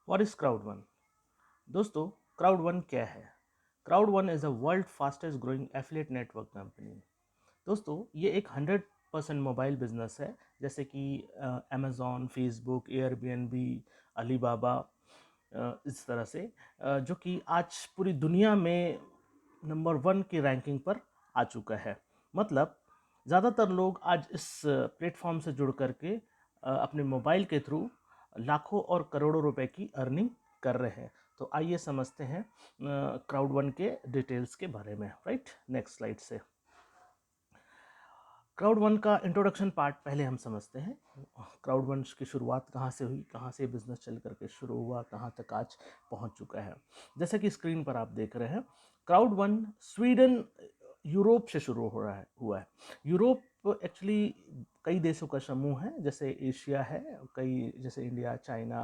What is crowd one? दोस्तों, crowd one क्या है? Crowd one is a world fastest growing affiliate network company. दोस्तों, ये एक 100% मोबाइल बिजनेस है, जैसे कि अमेजोन, फेसबुक, एयरबीएनबी, अलीबाबा, इस तरह से जो कि आज पूरी दुनिया में नंबर वन की रैंकिंग पर आ चुका है। मतलब ज़्यादातर लोग आज इस प्लेटफॉर्म से जुड़ करके अपने मोबाइल के थ्रू लाखों और करोड़ों रुपए की अर्निंग कर रहे हैं। तो आइए समझते हैं क्राउड वन के डिटेल्स के बारे में। राइट, नेक्स्ट स्लाइड से क्राउड वन का इंट्रोडक्शन पार्ट पहले हम समझते हैं। क्राउड वन की शुरुआत कहाँ से हुई, कहाँ से बिजनेस चल करके शुरू हुआ, कहाँ तक आज पहुँच चुका है। जैसे कि स्क्रीन पर आप देख रहे हैं, क्राउड वन स्वीडन, यूरोप से शुरू हो रहा है हुआ है। यूरोप एक्चुअली कई देशों का समूह है, जैसे एशिया है, कई जैसे इंडिया, चाइना,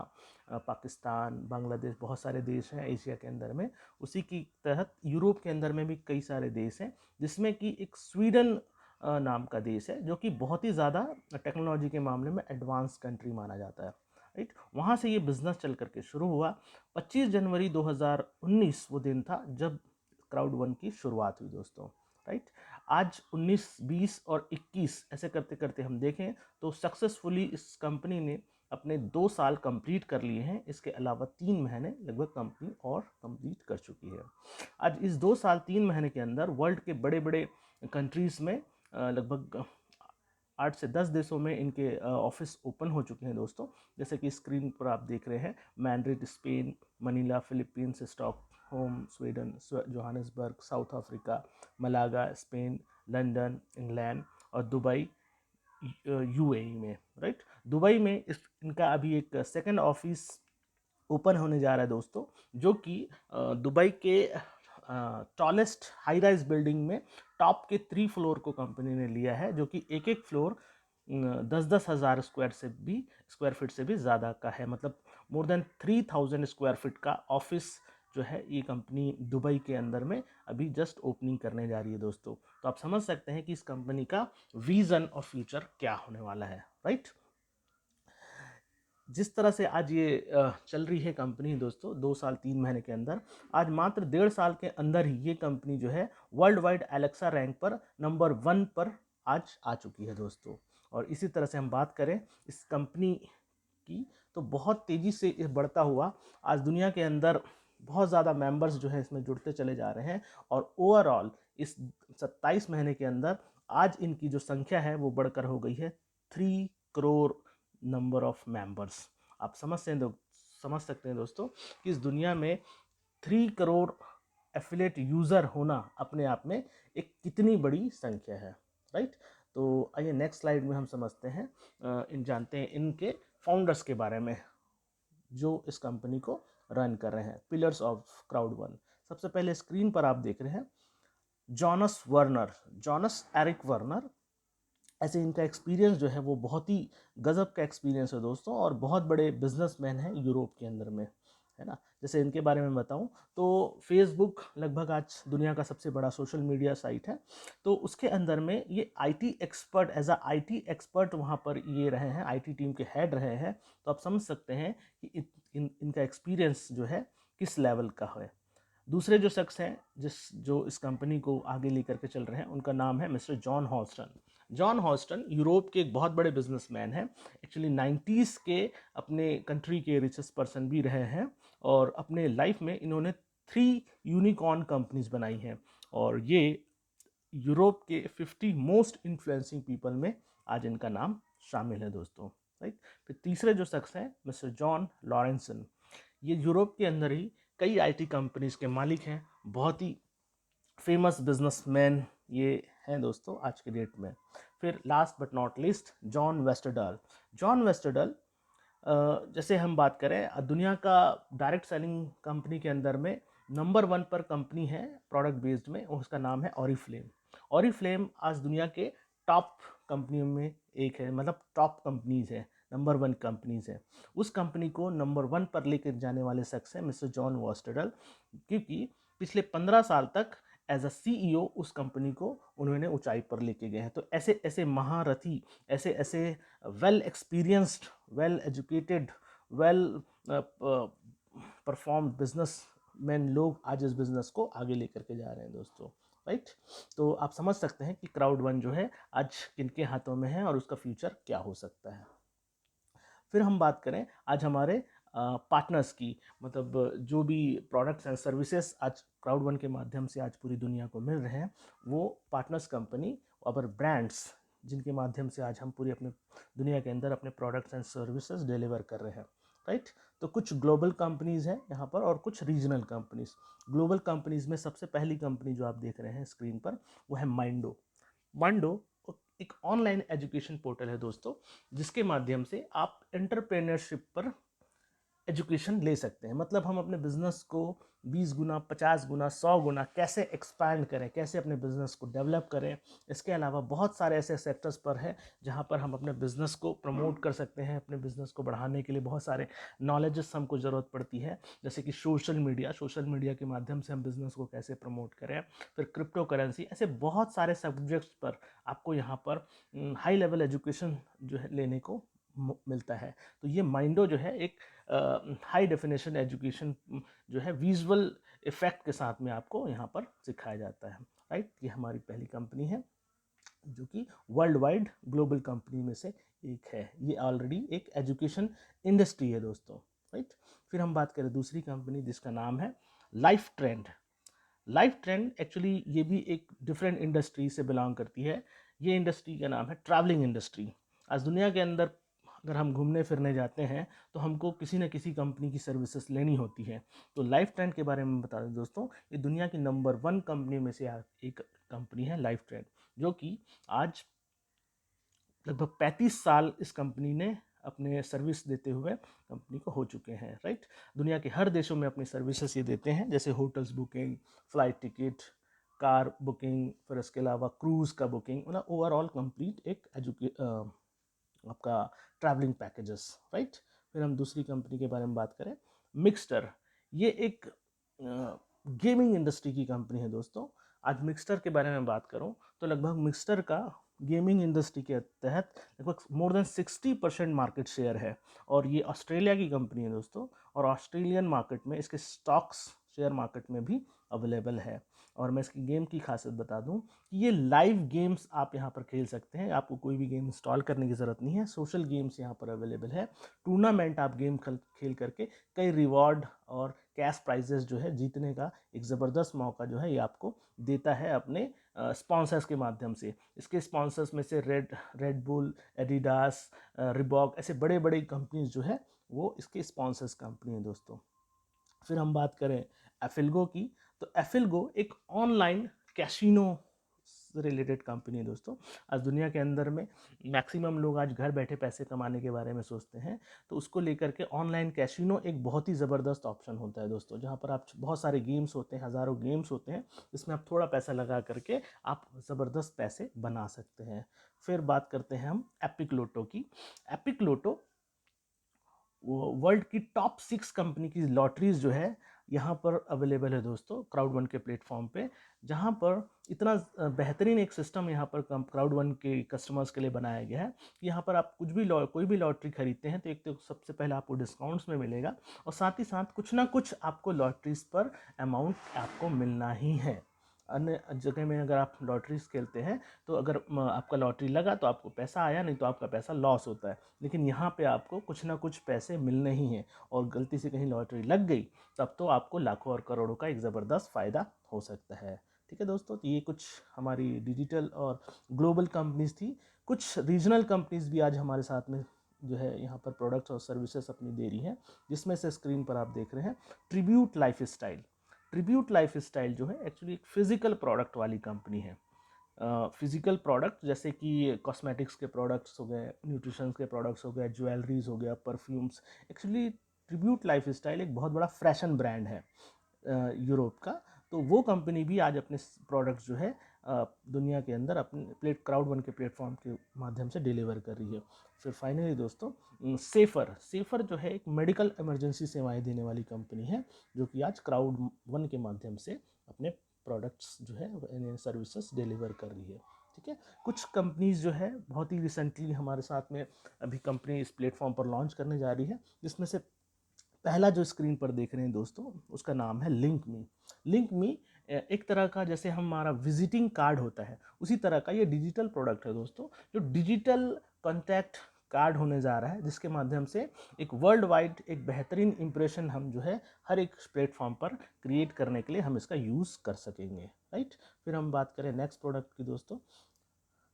पाकिस्तान, बांग्लादेश, बहुत सारे देश हैं एशिया के अंदर में। उसी की तहत यूरोप के अंदर में भी कई सारे देश हैं, जिसमें कि एक स्वीडन नाम का देश है, जो कि बहुत ही ज़्यादा टेक्नोलॉजी के मामले में एडवांस कंट्री माना जाता है। राइट, वहाँ से ये बिजनेस चल करके शुरू हुआ। 25 जनवरी 2019 वो दिन था जब क्राउड वन की शुरुआत हुई दोस्तों। राइट, आज 19, 20 और 21 ऐसे करते करते हम देखें तो सक्सेसफुली इस कंपनी ने अपने 2 साल कंप्लीट कर लिए हैं। इसके अलावा 3 महीने लगभग कंपनी और कंप्लीट कर चुकी है। आज इस 2 साल 3 महीने के अंदर वर्ल्ड के बड़े बड़े कंट्रीज़ में लगभग 8 से 10 देशों में इनके ऑफिस ओपन हो चुके हैं दोस्तों। जैसे कि स्क्रीन पर आप देख रहे हैं, Madrid Spain, Manila Philippines, Stockholm Sweden, Johannesburg south Africa, Malaga Spain, London England और दुबई यूएई में। राइट, दुबई में इनका अभी एक सेकंड ऑफिस ओपन होने जा रहा है दोस्तों, जो कि दुबई के टॉलेस्ट हाई राइज बिल्डिंग में टॉप के 3 फ्लोर को कंपनी ने लिया है, जो कि एक एक फ्लोर 10-10 हज़ार स्क्वायर फीट से भी ज़्यादा का है। मतलब मोर देन 3000 स्क्वायर फीट का ऑफिस जो है ये कंपनी दुबई के अंदर में अभी जस्ट ओपनिंग करने जा रही है दोस्तों। तो आप समझ सकते हैं कि इस कंपनी का विजन और फ्यूचर क्या होने वाला है। राइट, जिस तरह से आज ये चल रही है कंपनी दोस्तों, 2 साल 3 महीने के अंदर, आज मात्र 1.5 साल के अंदर ही ये कंपनी जो है वर्ल्ड वाइड एलेक्सा रैंक पर नंबर 1 पर आज आ चुकी है दोस्तों। और इसी तरह से हम बात करें इस कंपनी की, तो बहुत तेज़ी से ये बढ़ता हुआ आज दुनिया के अंदर बहुत ज़्यादा मेंबर्स जो है इसमें जुड़ते चले जा रहे हैं। और ओवरऑल इस 27 महीने के अंदर आज इनकी जो संख्या है वो बढ़कर हो गई है 3 करोड़ नंबर ऑफ मेंबर्स। आप समझ सकते हैं दोस्तों कि इस दुनिया में 3 करोड़ एफिलेट यूज़र होना अपने आप में एक कितनी बड़ी संख्या है। राइट, तो आइए नेक्स्ट स्लाइड में हम समझते हैं, जानते हैं इनके फाउंडर्स के बारे में जो इस कंपनी को रन कर रहे हैं। पिलर्स ऑफ क्राउड वन, सबसे पहले स्क्रीन पर आप देख रहे हैं Jonas Werner, Jonas Eric Werner. ऐसे इनका एक्सपीरियंस जो है वो बहुत ही गजब का एक्सपीरियंस है दोस्तों, और बहुत बड़े बिजनेसमैन हैं यूरोप के अंदर में, है ना। जैसे इनके बारे में बताऊं तो फेसबुक लगभग आज दुनिया का सबसे बड़ा सोशल मीडिया साइट है। तो उसके अंदर में ये IT expert, as a IT expert वहाँ पर ये रहे हैं, आईटी टीम के हेड रहे हैं। तो आप समझ सकते हैं कि इनका एक्सपीरियंस जो है किस लेवल का है। दूसरे जो शख्स हैं जो इस कंपनी को आगे लेकर के चल रहे हैं, उनका नाम है mister John Houston. John Houston Europe के एक बहुत बड़े बिजनेसमैन हैं। एक्चुअली 90s के अपने कंट्री के रिचेस्ट पर्सन भी रहे हैं, और अपने लाइफ में इन्होंने 3 यूनिकॉर्न कंपनीज बनाई हैं, और ये यूरोप के 50 मोस्ट इन्फ्लुएंसिंग पीपल में आज इनका नाम शामिल है दोस्तों। राइट, फिर तीसरे जो शख्स हैं मिस्टर जॉन लॉरेंसन, ये यूरोप के अंदर ही कई आईटी कंपनीज के मालिक हैं, बहुत ही फेमस बिजनेसमैन ये हैं दोस्तों आज के डेट में। फिर last but not least John Westerdal. John Westerdal, जैसे हम बात करें दुनिया का डायरेक्ट सेलिंग कंपनी के अंदर में नंबर 1 पर कंपनी है प्रोडक्ट बेस्ड में, उसका नाम है ऑरिफ्लेम। ऑरिफ्लेम आज दुनिया के टॉप कंपनियों में एक है, मतलब टॉप कंपनीज है, नंबर 1 कंपनीज है। उस कंपनी को नंबर 1 पर लेकर जाने वाले शख्स हैं मिस्टर जॉन वेस्टरडल, क्योंकि पिछले 15 साल तक एज अ सीईओ उस कंपनी को उन्होंने ऊंचाई पर लेके गए हैं। तो ऐसे ऐसे महारथी, ऐसे ऐसे well experienced, well educated, well perform businessman लोग आज इस बिज़नेस को आगे लेकर के जा रहे हैं दोस्तों, राइट। तो आप समझ सकते हैं कि क्राउड1 जो है आज किनके हाथों में है और उसका फ्यूचर क्या हो सकता है। फिर हम बात करें आज हमारे पार्टनर्स की, मतलब जो भी प्रोडक्ट्स एंड सर्विसेज आज क्राउड1 के माध्यम से आज पूरी दुनिया को मिल रहे हैं, वो पार्टनर्स कंपनी और ब्रांड्स जिनके माध्यम से आज हम पूरी अपने दुनिया के अंदर अपने प्रोडक्ट्स एंड सर्विसेज डिलीवर कर रहे हैं, राइट। तो कुछ ग्लोबल कंपनीज हैं यहाँ पर और कुछ रीजनल कंपनीज। ग्लोबल कंपनीज में सबसे पहली कंपनी जो आप देख रहे हैं स्क्रीन पर वो है माइंडो। माइंडो एक ऑनलाइन एजुकेशन पोर्टल है दोस्तों, जिसके माध्यम से आप एंटरप्रेन्योरशिप पर एजुकेशन ले सकते हैं। मतलब हम अपने बिजनेस को 20 गुना, 50 गुना, 100 गुना कैसे एक्सपैंड करें, कैसे अपने बिजनेस को डेवलप करें। इसके अलावा बहुत सारे ऐसे सेक्टर्स पर है जहां पर हम अपने बिजनेस को प्रमोट कर सकते हैं। अपने बिजनेस को बढ़ाने के लिए बहुत सारे नॉलेजेस हमको ज़रूरत पड़ती है, जैसे कि सोशल मीडिया के माध्यम से हम बिजनेस को कैसे प्रमोट करें, फिर क्रिप्टो करेंसी, ऐसे बहुत सारे सब्जेक्ट्स पर आपको यहाँ पर हाई लेवल एजुकेशन जो है लेने को मिलता है। तो ये माइंडो जो है एक हाई डेफिनेशन एजुकेशन जो है विजुअल इफेक्ट के साथ में आपको यहाँ पर सिखाया जाता है, राइट। ये हमारी पहली कंपनी है जो कि वर्ल्ड वाइड ग्लोबल कंपनी में से एक है। ये ऑलरेडी एक एजुकेशन इंडस्ट्री है दोस्तों, राइट। फिर हम बात करें दूसरी कंपनी जिसका नाम है life trend. Life trend actually ये भी एक डिफरेंट इंडस्ट्री से बिलोंग करती है। ये इंडस्ट्री का नाम है ट्रैवलिंग इंडस्ट्री। आज दुनिया के अंदर अगर हम घूमने फिरने जाते हैं तो हमको किसी न किसी कंपनी की सर्विसेज लेनी होती है। तो लाइफ ट्रेंड के बारे में बता दें दोस्तों, ये दुनिया की नंबर 1 कंपनी में से एक कंपनी है लाइफ ट्रेंड, जो कि आज लगभग 35 साल इस कंपनी ने अपने सर्विस देते हुए कंपनी को हो चुके हैं, राइट। दुनिया के हर देशों में अपनी सर्विसेज ये देते हैं, जैसे hotels booking, flight ticket, car booking, फिर इसके अलावा क्रूज़ का बुकिंग, मतलब ओवरऑल कंप्लीट एक आपका ट्रैवलिंग पैकेजेस, राइट। फिर हम दूसरी कंपनी के बारे में बात करें, मिक्सटर। ये एक गेमिंग इंडस्ट्री की कंपनी है दोस्तों। आज मिक्सटर के बारे में बात करूं तो लगभग मिक्सटर का गेमिंग इंडस्ट्री के तहत लगभग मोर देन 60% मार्केट शेयर है। और ये ऑस्ट्रेलिया की कंपनी है दोस्तों, और ऑस्ट्रेलियन मार्केट में इसके स्टॉक्स शेयर मार्केट में भी अवेलेबल है। और मैं इसकी गेम की खासियत बता दूं कि ये लाइव गेम्स आप यहाँ पर खेल सकते हैं, आपको कोई भी गेम इंस्टॉल करने की ज़रूरत नहीं है। सोशल गेम्स यहाँ पर अवेलेबल है। टूर्नामेंट आप गेम खेल करके कई रिवॉर्ड और कैश प्राइजेस जो है जीतने का एक ज़बरदस्त मौका जो है ये आपको देता है अपने स्पॉन्सर्स के माध्यम से। इसके स्पॉन्सर्स में से रेड बुल, एडिडास, रिबॉक, ऐसे बड़े बड़े कंपनीज जो है वो इसके स्पॉन्सर्स कंपनी है दोस्तों। फिर हम बात करें एफिलगो की, तो एफिलगो एक ऑनलाइन कैसीनो रिलेटेड कंपनी है दोस्तों। आज दुनिया के अंदर में मैक्सिमम लोग आज घर बैठे पैसे कमाने के बारे में सोचते हैं, तो उसको लेकर के ऑनलाइन कैसीनो एक बहुत ही ज़बरदस्त ऑप्शन होता है दोस्तों, जहाँ पर आप बहुत सारे गेम्स होते हैं, हज़ारों गेम्स होते हैं, इसमें आप थोड़ा पैसा लगा करके आप ज़बरदस्त पैसे बना सकते हैं। फिर बात करते हैं हम एपिक लोटो की। एपिक लोटो वर्ल्ड की टॉप 6 कंपनी की लॉटरीज जो है यहाँ पर अवेलेबल है दोस्तों क्राउड1 के प्लेटफॉर्म पे, जहाँ पर इतना बेहतरीन एक सिस्टम यहाँ पर क्राउड1 के कस्टमर्स के लिए बनाया गया है कि यहाँ पर आप कोई भी लॉटरी खरीदते हैं तो एक तो सबसे पहले आपको डिस्काउंट्स में मिलेगा, और साथ ही साथ कुछ ना कुछ आपको लॉटरीज पर अमाउंट आपको मिलना ही है। अन्य जगह में अगर आप लॉटरीज खेलते हैं तो अगर आपका लॉटरी लगा तो आपको पैसा आया, नहीं तो आपका पैसा लॉस होता है। लेकिन यहाँ पे आपको कुछ ना कुछ पैसे मिलने ही हैं, और गलती से कहीं लॉटरी लग गई तब तो आपको लाखों और करोड़ों का एक ज़बरदस्त फ़ायदा हो सकता है। ठीक है दोस्तों, तो ये कुछ हमारी डिजिटल और ग्लोबल कंपनीज थी। कुछ रीजनल कंपनीज भी आज हमारे साथ में जो है यहाँ पर प्रोडक्ट्स और सर्विसेज अपनी दे रही हैं, जिसमें से स्क्रीन पर आप देख रहे हैं tribute life style. Tribute life style जो है एक्चुअली एक फिजिकल प्रोडक्ट वाली कंपनी है। फिजिकल प्रोडक्ट जैसे कि कॉस्मेटिक्स के प्रोडक्ट्स हो गए, न्यूट्रिशन के प्रोडक्ट्स हो गए, ज्वेलरीज हो गया, perfumes. Actually tribute life style एक बहुत बड़ा फैशन ब्रांड है यूरोप का। तो वो कंपनी भी आज अपने प्रोडक्ट्स जो है दुनिया के अंदर अपने क्राउड1 के प्लेटफॉर्म के माध्यम से डिलीवर कर रही है। फिर फाइनली दोस्तों सेफर जो है एक मेडिकल इमरजेंसी सेवाएं देने वाली कंपनी है, जो कि आज क्राउड1 के माध्यम से अपने प्रोडक्ट्स जो है सर्विसेज डिलीवर कर रही है। ठीक है, कुछ कंपनीज जो है बहुत ही रिसेंटली हमारे साथ में अभी कंपनी इस प्लेटफॉर्म पर लॉन्च करने जा रही है, जिसमें से पहला जो स्क्रीन पर देख रहे हैं दोस्तों, उसका नाम है लिंक मी। लिंक मी एक तरह का जैसे हमारा विजिटिंग कार्ड होता है, उसी तरह का ये डिजिटल प्रोडक्ट है दोस्तों, जो डिजिटल कॉन्टैक्ट कार्ड होने जा रहा है, जिसके माध्यम से एक वर्ल्ड वाइड एक बेहतरीन इंप्रेशन हम जो है हर एक प्लेटफॉर्म पर क्रिएट करने के लिए हम इसका यूज़ कर सकेंगे, राइट। फिर हम बात करें नेक्स्ट प्रोडक्ट की दोस्तों।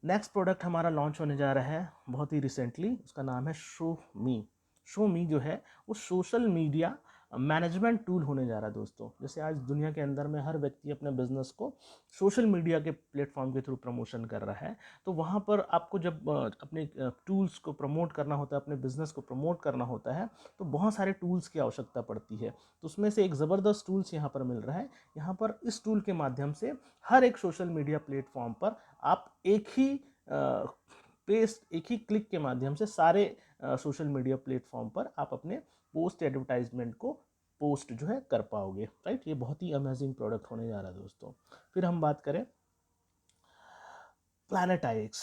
नेक्स्ट प्रोडक्ट हमारा लॉन्च होने जा रहा है बहुत ही रिसेंटली, उसका नाम है शो मी। शो मी जो है वो सोशल मीडिया मैनेजमेंट टूल होने जा रहा है दोस्तों। जैसे आज दुनिया के अंदर में हर व्यक्ति अपने बिजनेस को सोशल मीडिया के प्लेटफॉर्म के थ्रू प्रमोशन कर रहा है, तो वहाँ पर आपको जब अपने टूल्स को प्रमोट करना होता है, अपने बिजनेस को प्रमोट करना होता है, तो बहुत सारे टूल्स की आवश्यकता पड़ती है। तो उसमें से एक ज़बरदस्त टूल्स यहाँ पर मिल रहा है। यहाँ पर इस टूल के माध्यम से हर एक सोशल मीडिया प्लेटफॉर्म पर आप एक ही पेस्ट, एक ही क्लिक के माध्यम से सारे सोशल मीडिया प्लेटफॉर्म पर आप अपने पोस्ट एडवर्टाइजमेंट को पोस्ट जो है कर पाओगे, राइट। ये बहुत ही अमेजिंग प्रोडक्ट होने जा रहा है दोस्तों। फिर हम बात करें प्लैनेट IX,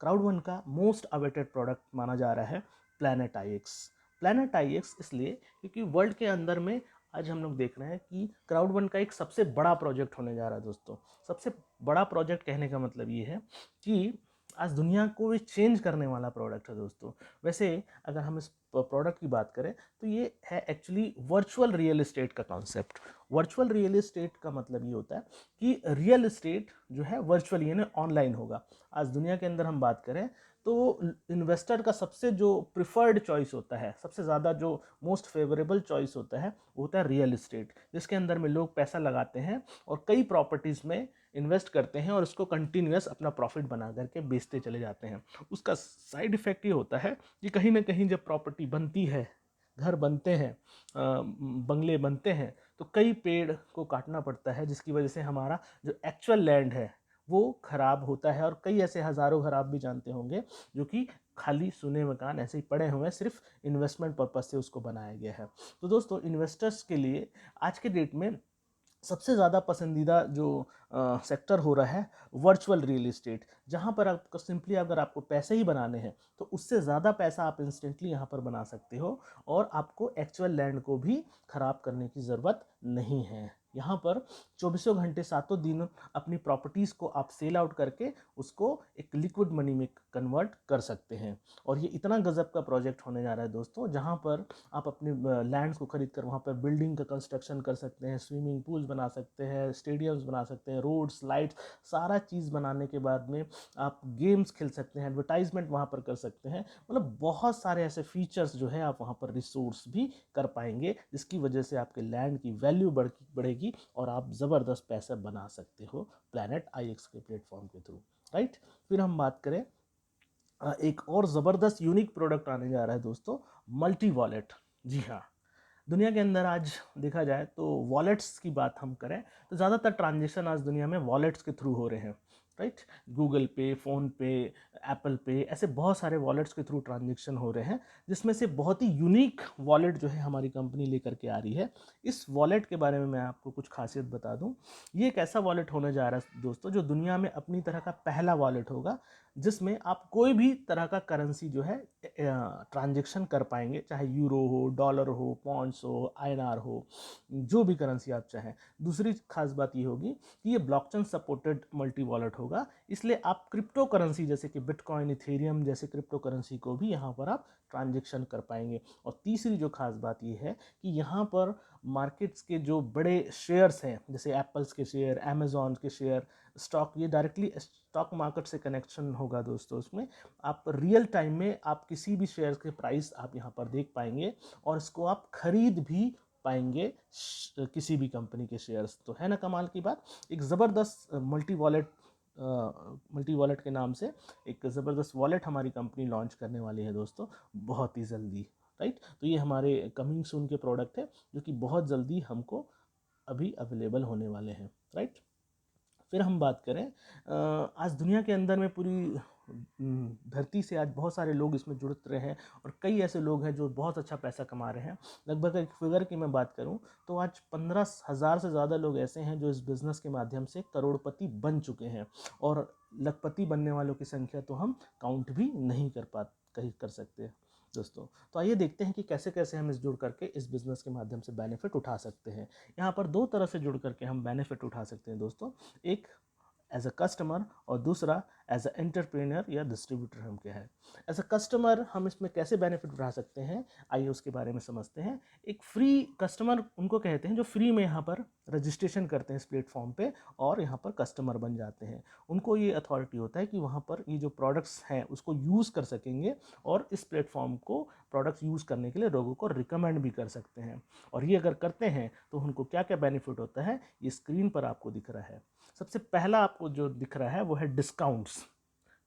क्राउड वन का मोस्ट अवेटेड प्रोडक्ट माना जा रहा है प्लैनेट IX। प्लैनेट IX इसलिए क्योंकि वर्ल्ड के अंदर में आज हम लोग देख रहे हैं कि क्राउड वन का एक सबसे बड़ा प्रोजेक्ट होने जा रहा है दोस्तों। सबसे बड़ा प्रोजेक्ट कहने का मतलब ये है कि आज दुनिया को ये चेंज करने वाला प्रोडक्ट है दोस्तों। वैसे अगर हम इस प्रोडक्ट की बात करें तो ये है एक्चुअली वर्चुअल रियल एस्टेट का कॉन्सेप्ट। वर्चुअल रियल एस्टेट का मतलब ये होता है कि रियल एस्टेट जो है वर्चुअल यानी ऑनलाइन होगा। आज दुनिया के अंदर हम बात करें तो इन्वेस्टर का सबसे जो प्रिफर्ड चॉइस होता है, सबसे ज़्यादा जो मोस्ट फेवरेबल चॉइस होता है, वो होता है रियल एस्टेट, जिसके अंदर में लोग पैसा लगाते हैं और कई प्रॉपर्टीज़ में इन्वेस्ट करते हैं और उसको कंटिन्यूस अपना प्रॉफिट बना करके बेचते चले जाते हैं। उसका साइड इफ़ेक्ट ये होता है कि कहीं ना कहीं जब प्रॉपर्टी बनती है, घर बनते हैं, बंगले बनते हैं, तो कई पेड़ को काटना पड़ता है, जिसकी वजह से हमारा जो एक्चुअल लैंड है वो खराब होता है। और कई ऐसे हज़ारों घर आप भी जानते होंगे जो कि खाली सुने मकान ऐसे ही पड़े हुए हैं, सिर्फ इन्वेस्टमेंट पर्पज से उसको बनाया गया है। तो दोस्तों इन्वेस्टर्स के लिए आज के डेट में सबसे ज़्यादा पसंदीदा जो सेक्टर हो रहा है वर्चुअल रियल एस्टेट, जहाँ पर आपको सिंपली अगर आपको पैसे ही बनाने हैं तो उससे ज़्यादा पैसा आप इंस्टेंटली यहाँ पर बना सकते हो और आपको एक्चुअल लैंड को भी ख़राब करने की ज़रूरत नहीं है। यहाँ पर चौबीसों घंटे सातों दिन अपनी प्रॉपर्टीज़ को आप सेल आउट करके उसको एक लिक्विड मनी में कन्वर्ट कर सकते हैं। और ये इतना गजब का प्रोजेक्ट होने जा रहा है दोस्तों, जहाँ पर आप अपने लैंड्स को खरीद कर वहाँ पर बिल्डिंग का कंस्ट्रक्शन कर सकते हैं, स्विमिंग पूल बना सकते हैं, स्टेडियम्स बना सकते हैं, रोड्स, लाइट्स, सारा चीज़ बनाने के बाद में आप गेम्स खेल सकते हैं, एडवर्टाइजमेंट वहाँ पर कर सकते हैं। मतलब बहुत सारे ऐसे फीचर्स जो है आप वहाँ पर रिसोर्स भी कर पाएंगे, जिसकी वजह से आपके लैंड की वैल्यू बढ़ेगी और आप ज़बरदस्त पैसा बना सकते हो प्लैनेट IX के प्लेटफॉर्म के थ्रू, राइट। फिर हम बात करें एक और ज़बरदस्त यूनिक प्रोडक्ट आने जा रहा है दोस्तों, मल्टी वॉलेट। जी हाँ, दुनिया के अंदर आज देखा जाए तो वॉलेट्स की बात हम करें तो ज़्यादातर ट्रांजेक्शन आज दुनिया में वॉलेट्स के थ्रू हो रहे हैं, राइट। गूगल पे, फ़ोन पे, एप्पल पे, ऐसे बहुत सारे वॉलेट्स के थ्रू ट्रांजेक्शन हो रहे हैं, जिसमें से बहुत ही यूनिक वॉलेट जो है हमारी कंपनी लेकर के आ रही है। इस वॉलेट के बारे में मैं आपको कुछ खासियत बता दूं। ये एक ऐसा वॉलेट होने जा रहा है दोस्तों जो दुनिया में अपनी तरह का पहला वॉलेट होगा, जिसमें आप कोई भी तरह का करेंसी जो है ट्रांजेक्शन कर पाएंगे, चाहे यूरो हो, डॉलर हो, पॉन्ड्स हो, INR हो, जो भी करेंसी आप चाहें। दूसरी खास बात ये होगी कि ये ब्लॉकचेन सपोर्टेड मल्टी वॉलेट होगा, इसलिए आप क्रिप्टो करेंसी जैसे कि बिटकॉइन, इथेरियम जैसे क्रिप्टो करेंसी को भी यहाँ पर आप ट्रांजेक्शन कर पाएंगे। और तीसरी जो खास बात ये है कि यहाँ पर मार्केट्स के जो बड़े शेयर्स हैं, जैसे एप्पल्स के शेयर, अमेजॉन के शेयर, स्टॉक, ये डायरेक्टली स्टॉक मार्केट से कनेक्शन होगा दोस्तों। उसमें आप रियल टाइम में आप किसी भी शेयर के प्राइस आप यहाँ पर देख पाएंगे और इसको आप खरीद भी पाएंगे किसी भी कंपनी के शेयर्स। तो है ना कमाल की बात। एक ज़बरदस्त मल्टी वॉलेट के नाम से एक ज़बरदस्त वॉलेट हमारी कंपनी लॉन्च करने वाली है दोस्तों, बहुत ही जल्दी, राइट। तो ये हमारे कमिंग सून के प्रोडक्ट है जो कि बहुत जल्दी हमको अभी अवेलेबल होने वाले हैं, राइट। फिर हम बात करें आज दुनिया के अंदर में पूरी धरती से आज बहुत सारे लोग इसमें जुड़ रहे हैं और कई ऐसे लोग हैं जो बहुत अच्छा पैसा कमा रहे हैं। लगभग एक फिगर की मैं बात करूं तो आज 15,000 से ज़्यादा लोग ऐसे हैं जो इस बिज़नेस के माध्यम से करोड़पति बन चुके हैं, और लखपति बनने वालों की संख्या तो हम काउंट भी नहीं कर सकते। दोस्तों। तो आइए देखते हैं कि कैसे कैसे हम इस जुड़ करके इस बिज़नेस के माध्यम से बेनिफिट उठा सकते हैं। यहाँ पर दो तरह से जुड़ करके हम बेनिफिट उठा सकते हैं दोस्तों। एक एज अ कस्टमर और दूसरा एज अ एंटरप्रेन्योर या डिस्ट्रीब्यूटर हम क्या है। एज अ कस्टमर हम इसमें कैसे बेनिफिट उठा सकते हैं, आइए उसके बारे में समझते हैं। एक फ्री कस्टमर उनको कहते हैं जो फ्री में यहाँ पर रजिस्ट्रेशन करते हैं इस प्लेटफॉर्म पे और यहाँ पर कस्टमर बन जाते हैं। उनको ये अथॉरिटी होता है कि वहाँ पर ये जो प्रोडक्ट्स हैं उसको यूज़ कर सकेंगे और इस प्लेटफॉर्म को प्रोडक्ट्स यूज़ करने के लिए लोगों को रिकमेंड भी कर सकते हैं। और ये अगर करते हैं तो उनको क्या क्या बेनिफिट होता है ये स्क्रीन पर आपको दिख रहा है। सबसे पहला आपको जो दिख रहा है वो है डिस्काउंट्स।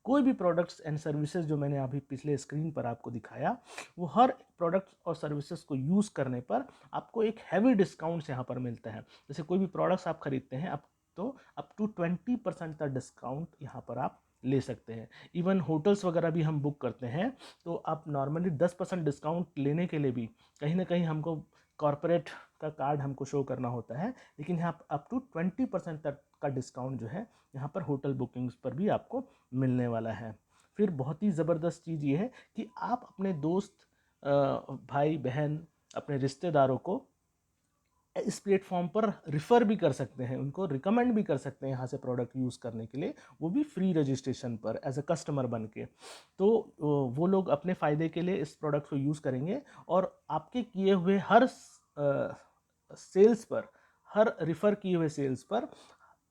कोई भी प्रोडक्ट्स एंड सर्विसेज जो मैंने अभी पिछले स्क्रीन पर आपको दिखाया, वो हर प्रोडक्ट्स और सर्विसेज को यूज़ करने पर आपको एक हैवी डिस्काउंट्स यहाँ पर मिलता है। जैसे कोई भी प्रोडक्ट्स आप खरीदते हैं तो अप टू 20% का डिस्काउंट यहाँ पर आप ले सकते हैं। इवन होटल्स वगैरह भी हम बुक करते हैं तो आप नॉर्मली 10% डिस्काउंट लेने के लिए भी कहीं ना कहीं हमको कॉर्पोरेट का कार्ड हमको शो करना होता है, लेकिन यहाँ अप टू 20% तक का डिस्काउंट जो है यहाँ पर होटल बुकिंग्स पर भी आपको मिलने वाला है। फिर बहुत ही ज़बरदस्त चीज़ ये है कि आप अपने दोस्त, भाई बहन, अपने रिश्तेदारों को इस प्लेटफॉर्म पर रिफ़र भी कर सकते हैं, उनको रिकमेंड भी कर सकते हैं यहाँ से प्रोडक्ट यूज़ करने के लिए, वो भी फ्री रजिस्ट्रेशन पर एज अ कस्टमर बन के। तो वो लोग अपने फ़ायदे के लिए इस प्रोडक्ट को यूज़ करेंगे और आपके किए हुए हर सेल्स पर, हर रिफ़र किए हुए सेल्स पर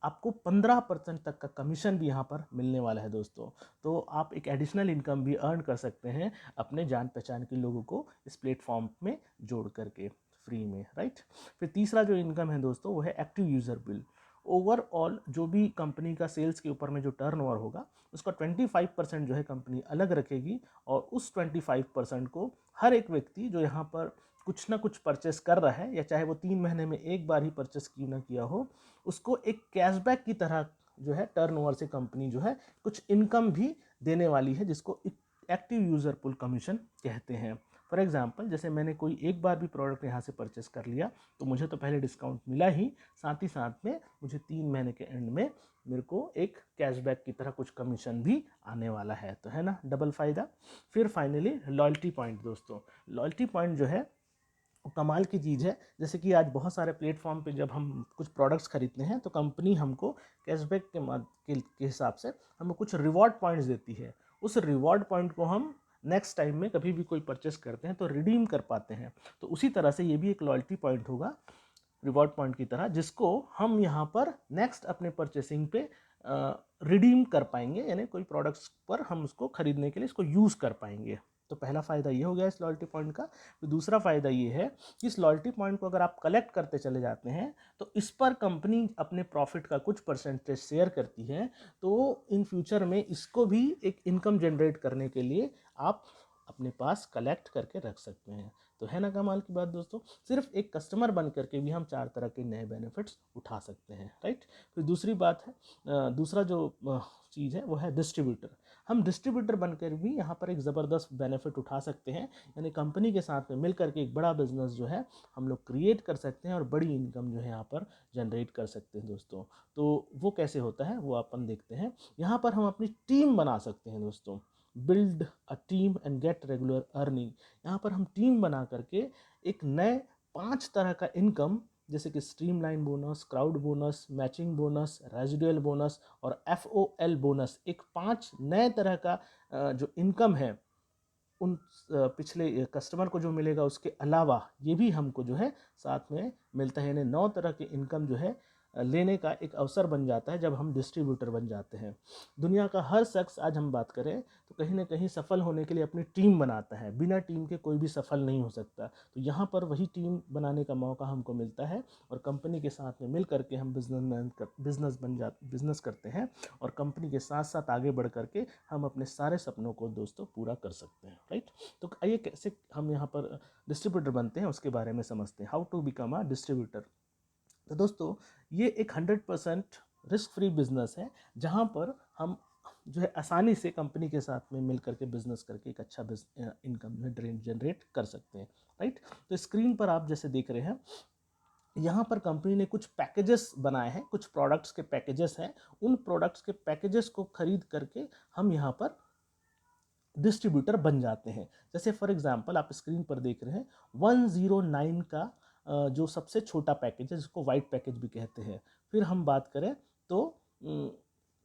आपको 15% तक का कमीशन भी यहाँ पर मिलने वाला है दोस्तों। तो आप एक एडिशनल इनकम भी अर्न कर सकते हैं अपने जान पहचान के लोगों को इस प्लेटफॉर्म में जोड़ करके फ्री में, राइट। फिर तीसरा जो इनकम है दोस्तों वो है एक्टिव यूज़र बिल। ओवरऑल जो भी कंपनी का सेल्स के ऊपर में जो टर्नओवर होगा उसका 25% जो है कंपनी अलग रखेगी और उस 25% को हर एक व्यक्ति जो यहाँ पर कुछ ना कुछ परचेस कर रहा है, या चाहे वो 3 महीने में एक बार ही परचेस क्यों ना किया हो, उसको एक कैशबैक की तरह जो है टर्नओवर से कंपनी जो है कुछ इनकम भी देने वाली है, जिसको एक्टिव यूज़र पुल कमीशन कहते हैं। फॉर एग्जांपल जैसे मैंने कोई एक बार भी प्रोडक्ट यहाँ से परचेस कर लिया तो मुझे तो पहले डिस्काउंट मिला ही, साथ ही साथ में मुझे 3 महीने के एंड में मेरे को एक कैशबैक की तरह कुछ कमीशन भी आने वाला है। तो है ना डबल फ़ायदा। फिर फाइनली लॉयल्टी पॉइंट दोस्तों। लॉयल्टी पॉइंट जो है कमाल की चीज़ है। जैसे कि आज बहुत सारे प्लेटफॉर्म पे जब हम कुछ प्रोडक्ट्स खरीदते हैं तो कंपनी हमको कैशबैक के हिसाब से हमें कुछ रिवॉर्ड पॉइंट्स देती है। उस रिवॉर्ड पॉइंट को हम नेक्स्ट टाइम में कभी भी कोई परचेस करते हैं तो रिडीम कर पाते हैं। तो उसी तरह से ये भी एक लॉयल्टी पॉइंट होगा रिवॉर्ड पॉइंट की तरह, जिसको हम यहाँ पर नेक्स्ट अपने परचेसिंग पे रिडीम कर पाएंगे, यानी कोई प्रोडक्ट्स पर हम उसको खरीदने के लिए इसको यूज़ कर पाएंगे। तो पहला फ़ायदा ये हो गया इस लॉयल्टी पॉइंट का। तो दूसरा फ़ायदा ये है कि इस लॉयल्टी पॉइंट को अगर आप कलेक्ट करते चले जाते हैं तो इस पर कंपनी अपने प्रॉफिट का कुछ परसेंटेज शेयर करती है। तो इन फ्यूचर में इसको भी एक इनकम जनरेट करने के लिए आप अपने पास कलेक्ट करके रख सकते हैं। तो है ना कमाल की बात दोस्तों। सिर्फ एक कस्टमर बन करके भी हम 4 तरह के नए बेनिफिट्स उठा सकते हैं, राइट। फिर दूसरी बात है, दूसरा जो चीज़ है वो है डिस्ट्रीब्यूटर। हम डिस्ट्रीब्यूटर बनकर भी यहाँ पर एक ज़बरदस्त बेनिफिट उठा सकते हैं, यानी कंपनी के साथ में मिल करके एक बड़ा बिजनेस जो है हम लोग क्रिएट कर सकते हैं और बड़ी इनकम जो है यहाँ पर जनरेट कर सकते हैं दोस्तों। तो वो कैसे होता है वो अपन देखते हैं। यहाँ पर हम अपनी टीम बना सकते हैं दोस्तों। Build a team and get regular earning. यहाँ पर हम टीम बना करके एक नए 5 तरह का इनकम, जैसे कि streamline bonus, crowd bonus, matching bonus, residual bonus और FOL बोनस, एक 5 नए तरह का जो इनकम है उन पिछले कस्टमर को जो मिलेगा उसके अलावा ये भी हमको जो है साथ में मिलता है। यानी 9 तरह के इनकम जो है लेने का एक अवसर बन जाता है जब हम डिस्ट्रीब्यूटर बन जाते हैं। दुनिया का हर शख्स आज हम बात करें तो कहीं ना कहीं सफल होने के लिए अपनी टीम बनाता है, बिना टीम के कोई भी सफल नहीं हो सकता। तो यहाँ पर वही टीम बनाने का मौका हमको मिलता है और कंपनी के साथ में मिल करके हम बिजनेस करते हैं और कंपनी के साथ साथ आगे बढ़ करके हम अपने सारे सपनों को दोस्तों पूरा कर सकते हैं, राइट। तो आइए कैसे हम यहाँ पर डिस्ट्रीब्यूटर बनते हैं उसके बारे में समझते हैं। How to become a distributor. तो दोस्तों ये एक 100% रिस्क फ्री बिजनेस है, जहाँ पर हम जो है आसानी से कंपनी के साथ में मिल करके बिजनेस करके एक अच्छा इनकम जनरेट कर सकते हैं, राइट। तो स्क्रीन पर आप जैसे देख रहे हैं यहाँ पर कंपनी ने कुछ पैकेजेस बनाए हैं, कुछ प्रोडक्ट्स के पैकेजेस हैं। उन प्रोडक्ट्स के पैकेजेस को खरीद करके हम यहाँ पर डिस्ट्रीब्यूटर बन जाते हैं। जैसे फॉर एग्जांपल आप स्क्रीन पर देख रहे हैं 109 का जो सबसे छोटा पैकेज है जिसको वाइट पैकेज भी कहते हैं। फिर हम बात करें तो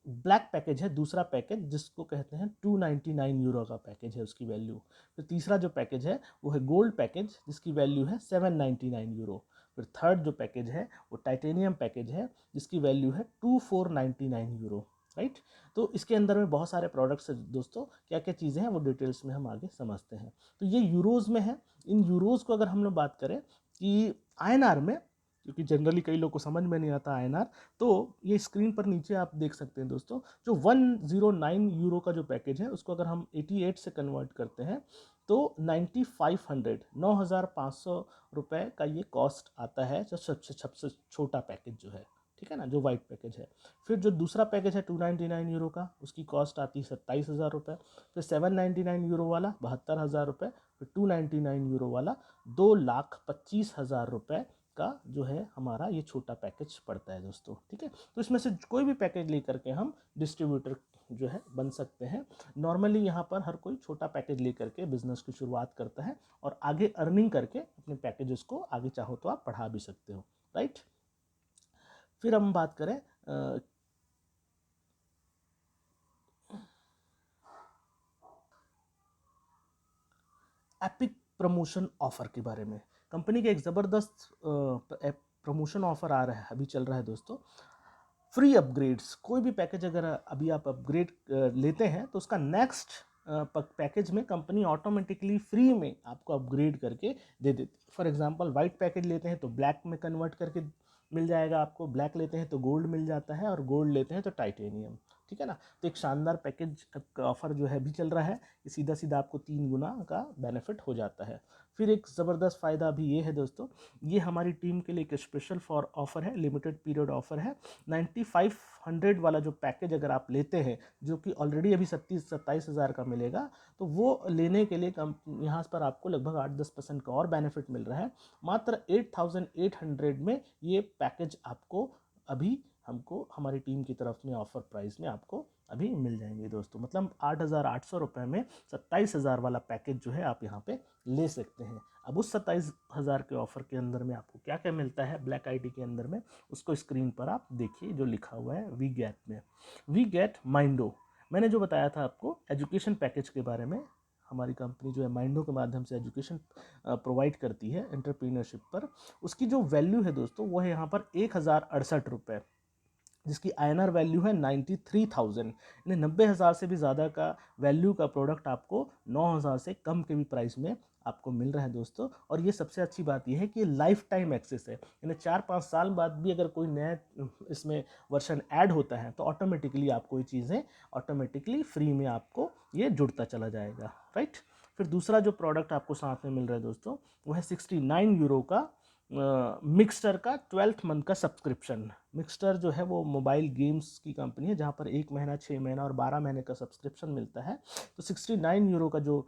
ब्लैक पैकेज है दूसरा पैकेज जिसको कहते हैं 299 यूरो का पैकेज है उसकी वैल्यू। फिर तीसरा जो पैकेज है वो है गोल्ड पैकेज जिसकी वैल्यू है 799 यूरो। फिर थर्ड जो पैकेज है वो टाइटेनियम पैकेज है जिसकी वैल्यू है 2499 यूरो। राइट। तो इसके अंदर में बहुत सारे प्रोडक्ट्स है दोस्तों, क्या क्या चीज़ें हैं वो डिटेल्स में हम आगे समझते हैं। तो ये यूरोज़ में है। इन यूरोज़ को अगर हम लोग बात करें कि आईएनआर में, क्योंकि जनरली कई लोग को समझ में नहीं आता आईएनआर, तो ये स्क्रीन पर नीचे आप देख सकते हैं दोस्तों, जो 109 यूरो का जो पैकेज है उसको अगर हम 88 से कन्वर्ट करते हैं तो 9500 9,500 रुपये का ये कॉस्ट आता है जो सबसे छोटा पैकेज जो है, ठीक है ना, जो वाइट पैकेज है। फिर जो दूसरा पैकेज है 299 यूरो का, उसकी कॉस्ट आती है 27,000 रुपये। फिर 799 यूरो वाला 72,000 रुपये। फिर 299 यूरो वाला 2,25,000 रुपये का जो है हमारा ये छोटा पैकेज पड़ता है दोस्तों, ठीक है। तो इसमें से कोई भी पैकेज लेकर के हम डिस्ट्रीब्यूटर जो है बन सकते हैं। नॉर्मली यहाँ पर हर कोई छोटा पैकेज लेकर के बिजनेस की शुरुआत करता है और आगे अर्निंग करके अपने पैकेजेस को आगे चाहो तो आप बढ़ा भी सकते हो। राइट। फिर हम बात करें एपिक प्रमोशन ऑफर के बारे में। कंपनी के एक ज़बरदस्त प्रमोशन ऑफर आ रहा है, अभी चल रहा है दोस्तों। फ्री अपग्रेड्स, कोई भी पैकेज अगर अभी आप अपग्रेड लेते हैं तो उसका नेक्स्ट पैकेज में कंपनी ऑटोमेटिकली फ्री में आपको अपग्रेड करके दे देती है। फॉर एग्जांपल वाइट पैकेज लेते हैं तो ब्लैक में कन्वर्ट करके मिल जाएगा आपको, ब्लैक लेते हैं तो गोल्ड मिल जाता है और गोल्ड लेते हैं तो टाइटेनियम, ठीक है ना। तो एक शानदार पैकेज ऑफर जो है भी चल रहा है, ये सीधा सीधा आपको 3 गुना का बेनिफिट हो जाता है। फिर एक ज़बरदस्त फ़ायदा भी ये है दोस्तों, ये हमारी टीम के लिए एक स्पेशल फॉर ऑफर है, लिमिटेड पीरियड ऑफर है। 9500 वाला जो पैकेज अगर आप लेते हैं जो कि ऑलरेडी अभी 27,000 का मिलेगा, तो वो लेने के लिए यहाँ पर आपको लगभग 8-10% का और बेनिफिट मिल रहा है। मात्र 8,800 में ये पैकेज आपको अभी हमको हमारी टीम की तरफ में ऑफर प्राइस में आपको अभी मिल जाएंगे दोस्तों। मतलब 8,800 रुपये में 27,000 वाला पैकेज जो है आप यहाँ पे ले सकते हैं। अब उस 27,000 के ऑफर के अंदर में आपको क्या क्या मिलता है ब्लैक आईडी के अंदर में, उसको स्क्रीन पर आप देखिए जो लिखा हुआ है वी गेट में। वी गेट माइंडो, मैंने जो बताया था आपको एजुकेशन पैकेज के बारे में, हमारी कंपनी जो है माइंडो के माध्यम से एजुकेशन प्रोवाइड करती है एंटरप्रीनरशिप पर। उसकी जो वैल्यू है दोस्तों वो है यहाँ पर 1,068 रुपये, जिसकी आईएनआर वैल्यू है 93,000, यानी 90,000 से भी ज़्यादा का वैल्यू का प्रोडक्ट आपको 9,000 से कम के भी प्राइस में आपको मिल रहा है दोस्तों। और ये सबसे अच्छी बात ये है कि लाइफ टाइम एक्सेस है, यानी 4-5 साल बाद भी अगर कोई नया इसमें वर्जन ऐड होता है तो ऑटोमेटिकली आपको ये चीज़ें ऑटोमेटिकली फ्री में आपको ये जुड़ता चला जाएगा। राइट। फिर दूसरा जो प्रोडक्ट आपको साथ में मिल रहा है दोस्तों वो है 69 यूरो का मिक्सटर का 12th मंथ का सब्सक्रिप्शन। मिक्सटर जो है वो मोबाइल गेम्स की कंपनी है जहाँ पर 1 महीना, 6 महीना और 12 महीने का सब्सक्रिप्शन मिलता है। तो 69 यूरो का जो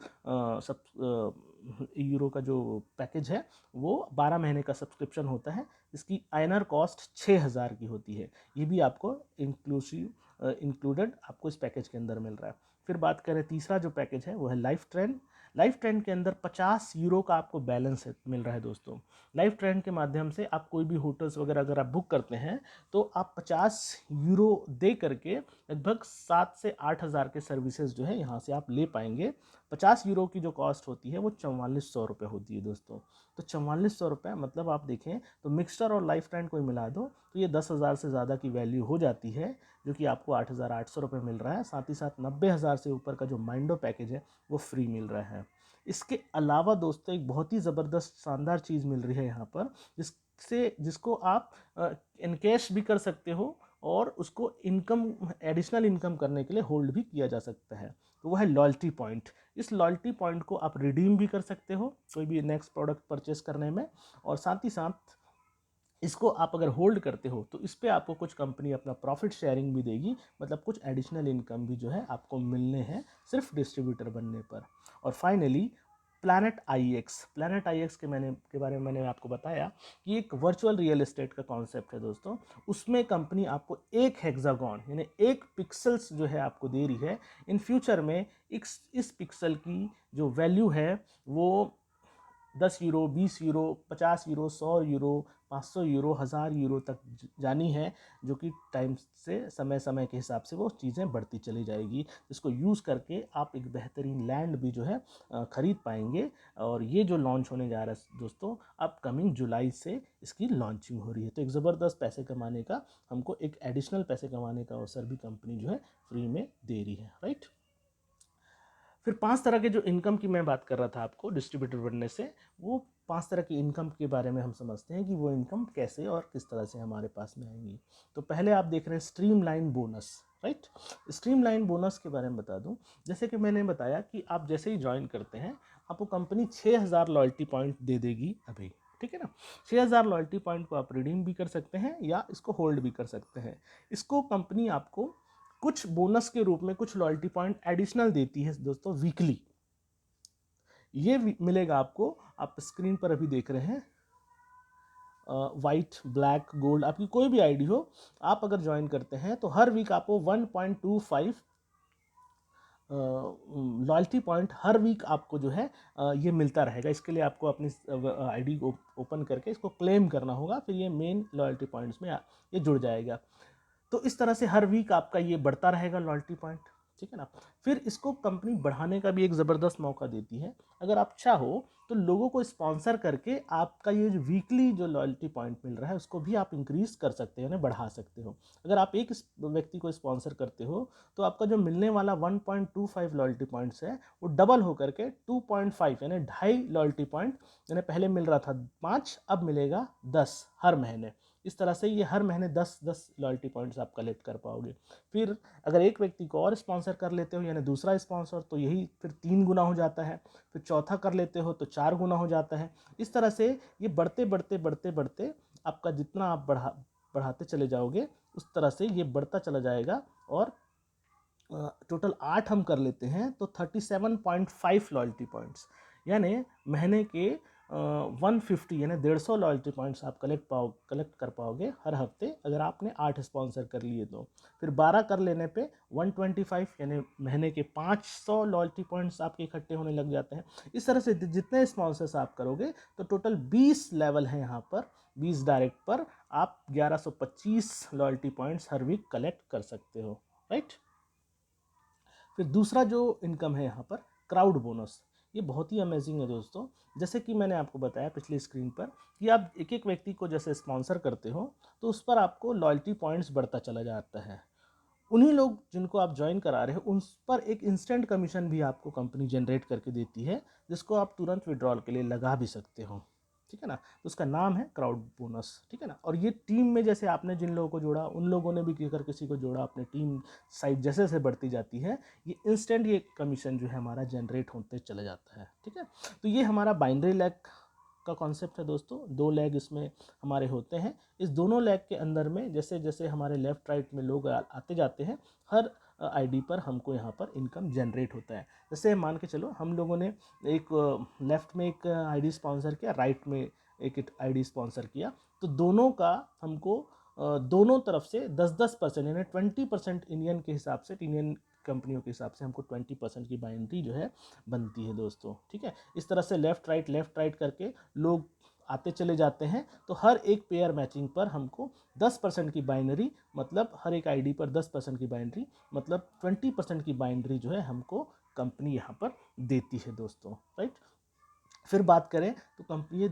यूरो का जो पैकेज है वो 12 महीने का सब्सक्रिप्शन होता है, इसकी आईएनआर कॉस्ट 6,000 की होती है। ये भी आपको इंक्लूडेड आपको इस पैकेज के अंदर मिल रहा है। फिर बात करें तीसरा जो पैकेज है वो है लाइफ ट्रेंड। लाइफ ट्रेंड के अंदर 50 यूरो का आपको बैलेंस मिल रहा है दोस्तों। लाइफ ट्रेंड के माध्यम से आप कोई भी होटल्स वगैरह अगर आप बुक करते हैं तो आप 50 यूरो दे करके लगभग 7 से 8,000 के सर्विसेज जो है यहाँ से आप ले पाएंगे। 50 यूरो की जो कॉस्ट होती है वो 4400 रुपये होती है दोस्तों। तो 4400 रुपये मतलब आप देखें तो मिक्सचर और लाइफ ट्रेंड कोई मिला दो तो ये 10,000 से ज़्यादा की वैल्यू हो जाती है, जो कि आपको 8,800 रुपये मिल रहा है। साथ ही साथ 90,000 से ऊपर का जो माइंडो पैकेज है वो फ्री मिल रहा है। इसके अलावा दोस्तों एक बहुत ही ज़बरदस्त शानदार चीज़ मिल रही है यहाँ पर, जिसको आप इनकैश भी कर सकते हो और उसको इनकम एडिशनल इनकम करने के लिए होल्ड भी किया जा सकता है। तो वो है लॉयल्टी पॉइंट। इस लॉयल्टी पॉइंट को आप रिडीम भी कर सकते हो कोई भी नेक्स्ट प्रोडक्ट परचेस करने में, और साथ ही साथ इसको आप अगर होल्ड करते हो तो इस पर आपको कुछ कंपनी अपना प्रॉफिट शेयरिंग भी देगी, मतलब कुछ एडिशनल इनकम भी जो है आपको मिलने हैं सिर्फ डिस्ट्रीब्यूटर बनने पर। और फाइनली प्लैनेट IX के बारे में मैंने आपको बताया कि एक वर्चुअल रियल एस्टेट का कॉन्सेप्ट है दोस्तों। उसमें कंपनी आपको एक हेक्सागॉन यानी एक पिक्सल्स जो है आपको दे रही है। इन फ्यूचर में इस पिक्सल की जो वैल्यू है वो 10 euro, 20 euro, 50 euro, 100 euro, 500 euro, 1000 euro तक जानी है, जो कि टाइम से समय समय के हिसाब से वो चीज़ें बढ़ती चली जाएगी। इसको यूज़ करके आप एक बेहतरीन लैंड भी जो है ख़रीद पाएंगे। और ये जो लॉन्च होने जा रहा है दोस्तों, अपकमिंग जुलाई से इसकी लॉन्चिंग हो रही है। तो एक ज़बरदस्त पैसे कमाने का, हमको एक एडिशनल पैसे कमाने का अवसर भी कंपनी जो है फ्री में दे रही है, राइट। फिर 5 तरह के जो इनकम की मैं बात कर रहा था आपको डिस्ट्रीब्यूटर बनने से, वो 5 तरह की इनकम के बारे में हम समझते हैं कि वो इनकम कैसे और किस तरह से हमारे पास में आएंगी। तो पहले आप देख रहे हैं streamline bonus, right. Streamline bonus के बारे में बता दूं, जैसे कि मैंने बताया कि आप जैसे ही ज्वाइन करते हैं आपको कंपनी 6000 लॉयल्टी पॉइंट दे देगी अभी, ठीक है ना। 6000 लॉयल्टी पॉइंट को आप रिडीम भी कर सकते हैं या इसको होल्ड भी कर सकते हैं। इसको कंपनी आपको कुछ बोनस के रूप में कुछ लॉयल्टी पॉइंट एडिशनल देती है दोस्तों वीकली। ये मिलेगा आपको, आप स्क्रीन पर अभी देख रहे हैं, वाइट, ब्लैक, गोल्ड, आपकी कोई भी आईडी हो, आप अगर ज्वाइन करते हैं तो हर वीक आपको 1.25 लॉयल्टी पॉइंट हर वीक आपको जो है ये मिलता रहेगा। इसके लिए आपको अपनी आईडी को ओपन करके इसको क्लेम करना होगा, फिर ये मेन लॉयल्टी पॉइंट्स में ये जुड़ जाएगा। तो इस तरह से हर वीक आपका ये बढ़ता रहेगा लॉयल्टी पॉइंट, ठीक है ना। फिर इसको कंपनी बढ़ाने का भी एक ज़बरदस्त मौका देती है। अगर आप चाहो तो लोगों को स्पॉन्सर करके आपका ये जो वीकली जो लॉयल्टी पॉइंट मिल रहा है उसको भी आप इंक्रीज कर सकते हो, यानी बढ़ा सकते हो। अगर आप एक व्यक्ति को स्पॉन्सर करते हो तो आपका जो मिलने वाला 1.25 लॉयल्टी पॉइंट्स है वो डबल होकर के 2.5 यानी 2.5 लॉयल्टी पॉइंट, यानी पहले मिल रहा था 5, अब मिलेगा 10 हर महीने। इस तरह से ये हर महीने 10-10 लॉयल्टी पॉइंट्स आप कलेक्ट कर पाओगे। फिर अगर एक व्यक्ति को और स्पॉन्सर कर लेते हो यानी दूसरा स्पॉन्सर, तो यही फिर 3 गुना हो जाता है। फिर चौथा कर लेते हो तो 4 गुना हो जाता है। इस तरह से ये बढ़ते बढ़ते बढ़ते बढ़ते आपका जितना आप बढ़ाते चले जाओगे उस तरह से ये बढ़ता चला जाएगा। और टोटल 8 हम कर लेते हैं तो 37.5 लॉयल्टी पॉइंट्स, यानी महीने के 150 यानी 150 लॉयल्टी पॉइंट्स आप कलेक्ट कर पाओगे हर हफ्ते, अगर आपने 8 स्पॉन्सर कर लिए तो। फिर 12 कर लेने पे 125 यानी महीने के 500 लॉयल्टी पॉइंट्स आपके इकट्ठे होने लग जाते हैं। इस तरह से जितने स्पॉन्सर्स आप करोगे तो टोटल 20 लेवल हैं यहाँ पर, 20 डायरेक्ट पर आप 1125 लॉयल्टी पॉइंट्स हर वीक कलेक्ट कर सकते हो, राइट। फिर दूसरा जो इनकम है यहाँ पर क्राउड बोनस, ये बहुत ही अमेजिंग है दोस्तों। जैसे कि मैंने आपको बताया पिछली स्क्रीन पर कि आप एक एक व्यक्ति को जैसे स्पॉन्सर करते हो तो उस पर आपको लॉयल्टी पॉइंट्स बढ़ता चला जाता है। उन्हीं लोग जिनको आप ज्वाइन करा रहे हो उन पर एक इंस्टेंट कमीशन भी आपको कंपनी जनरेट करके देती है, जिसको आप तुरंत विड्रॉल के लिए लगा भी सकते हो, ठीक है ना। तो उसका नाम है क्राउड बोनस, ठीक है ना। और ये टीम में जैसे आपने जिन लोगों को जोड़ा उन लोगों ने भी अगर किसी को जोड़ा, अपने टीम साइज जैसे जैसे बढ़ती जाती है ये इंस्टेंट ये कमीशन जो है हमारा जनरेट होते चला जाता है, ठीक है। तो ये हमारा बाइनरी लैग का कॉन्सेप्ट है दोस्तों। 2 लैग इसमें हमारे होते हैं। इस दोनों लैग के अंदर में जैसे जैसे हमारे लेफ्ट राइट में लोग आते जाते हैं, हर आईडी पर हमको यहाँ पर इनकम जनरेट होता है। जैसे मान के चलो हम लोगों ने एक लेफ्ट में एक आईडी स्पॉन्सर किया, राइट में एक आईडी स्पॉन्सर किया, तो दोनों का हमको दोनों तरफ से 10-10% यानी 20% इंडियन के हिसाब से, इंडियन कंपनियों के हिसाब से हमको 20% की बाइनरी जो है बनती है दोस्तों, ठीक है। इस तरह से लेफ्ट राइट करके लोग आते चले जाते हैं, तो हर एक पेयर मैचिंग पर हमको 10% की बाइनरी, मतलब हर एक आईडी पर 10% की बाइनरी, मतलब 20% की बाइनरी जो है हमको कंपनी यहाँ पर देती है दोस्तों, राइट। फिर बात करें तो कंपनी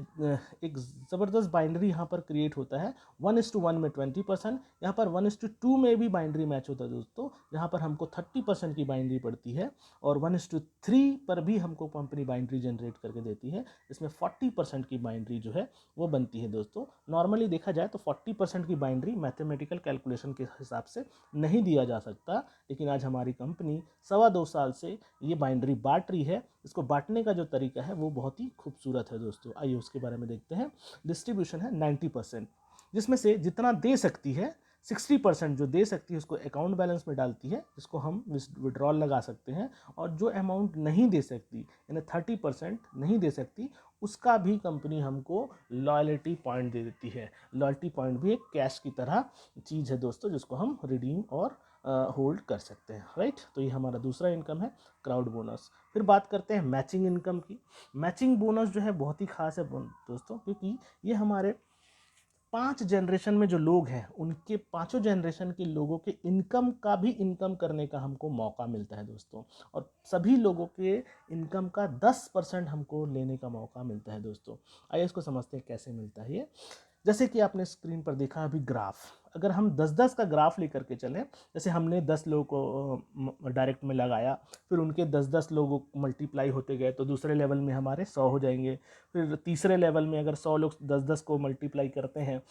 एक ज़बरदस्त बाइनरी यहाँ पर क्रिएट होता है। 1:1 में 20%, यहाँ पर 1:2 में भी बाइनरी मैच होता है दोस्तों, जहाँ पर हमको 30% की बाइनरी पड़ती है। और 1:3 पर भी हमको कंपनी बाइनरी जनरेट करके देती है, इसमें 40% की बाइनरी जो है वो बनती है दोस्तों। नॉर्मली देखा जाए तो 40% की बाइनरी मैथमेटिकल कैलकुलेशन के हिसाब से नहीं दिया जा सकता, लेकिन आज हमारी कंपनी 2.25 साल से ये बाइनरी बांट रही है। इसको बांटने का जो तरीका है वो बहुत ही खूबसूरत है दोस्तों। आइए उसके बारे में देखते हैं। डिस्ट्रीब्यूशन है 90%, जिसमें से जितना दे सकती है 60% जो दे सकती है उसको अकाउंट बैलेंस में डालती है, जिसको हम विड्रॉल लगा सकते हैं, और जो अमाउंट नहीं दे सकती यानी 30% नहीं दे सकती, उसका भी कंपनी हमको लॉयल्टी पॉइंट दे देती है। लॉयल्टी पॉइंट भी एक कैश की तरह चीज़ है दोस्तों, जिसको हम रिडीम और होल्ड कर सकते हैं, राइट। तो ये हमारा दूसरा इनकम है, क्राउड बोनस। फिर बात करते हैं मैचिंग इनकम की। मैचिंग बोनस जो है बहुत ही खास है दोस्तों, क्योंकि ये हमारे 5 जनरेशन में जो लोग हैं उनके पांचों जनरेशन के लोगों के इनकम का भी इनकम करने का हमको मौका मिलता है दोस्तों, और सभी लोगों के इनकम का 10% हमको लेने का मौका मिलता है दोस्तों। आइए इसको समझते हैं कैसे मिलता है ये। जैसे कि आपने स्क्रीन पर देखा अभी ग्राफ, अगर हम 10-10 का ग्राफ लेकर के चलें, जैसे हमने 10 लोगों को डायरेक्ट में लगाया, फिर उनके 10-10 लोगों मल्टीप्लाई होते गए तो दूसरे लेवल में हमारे 100 हो जाएंगे, फिर तीसरे लेवल में अगर 100 लोग 10-10 को मल्टीप्लाई करते हैं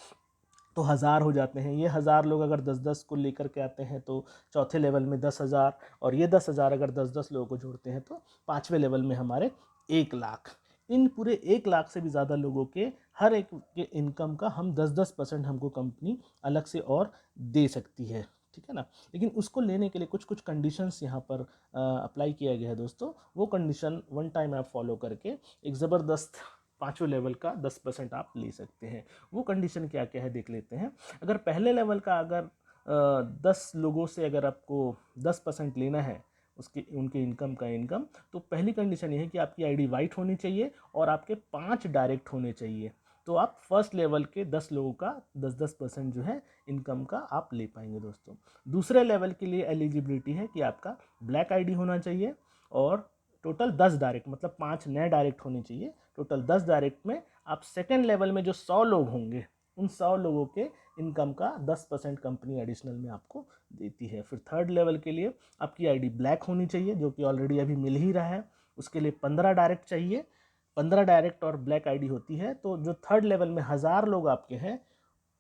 तो 1000 हो जाते हैं। ये 1000 लोग अगर 10-10 को लेकर के आते हैं तो चौथे लेवल में 10,000, और ये 10,000 अगर 10-10 लोगों को जोड़ते हैं तो पाँचवें लेवल में हमारे 1,00,000। इन पूरे 1,00,000 से भी ज़्यादा लोगों के हर एक के इनकम का हम 10-10% हमको कंपनी अलग से और दे सकती है, ठीक है ना। लेकिन उसको लेने के लिए कुछ कुछ कंडीशंस यहाँ पर अप्लाई किया गया है दोस्तों। वो कंडीशन वन टाइम आप फॉलो करके एक ज़बरदस्त पाँचों लेवल का 10% आप ले सकते हैं। वो कंडीशन क्या क्या है देख लेते हैं। अगर पहले लेवल का अगर 10 लोगों से अगर आपको 10% लेना है उसके उनके इनकम का इनकम, तो पहली कंडीशन ये है कि आपकी आईडी वाइट होनी चाहिए और आपके 5 डायरेक्ट होने चाहिए। तो आप फर्स्ट लेवल के 10 लोगों का 10-10% जो है इनकम का आप ले पाएंगे दोस्तों। दूसरे लेवल के लिए एलिजिबिलिटी है कि आपका ब्लैक आईडी होना चाहिए और टोटल 10 डायरेक्ट, मतलब 5 नए डायरेक्ट होने चाहिए। टोटल 10 डायरेक्ट में आप सेकेंड लेवल में जो 100 लोग होंगे उन 100 लोगों के इनकम का 10% कंपनी एडिशनल में आपको देती है। फिर थर्ड लेवल के लिए आपकी आईडी ब्लैक होनी चाहिए, जो कि ऑलरेडी अभी मिल ही रहा है। उसके लिए 15 डायरेक्ट चाहिए। 15 डायरेक्ट और ब्लैक आईडी होती है तो जो थर्ड लेवल में 1000 लोग आपके हैं,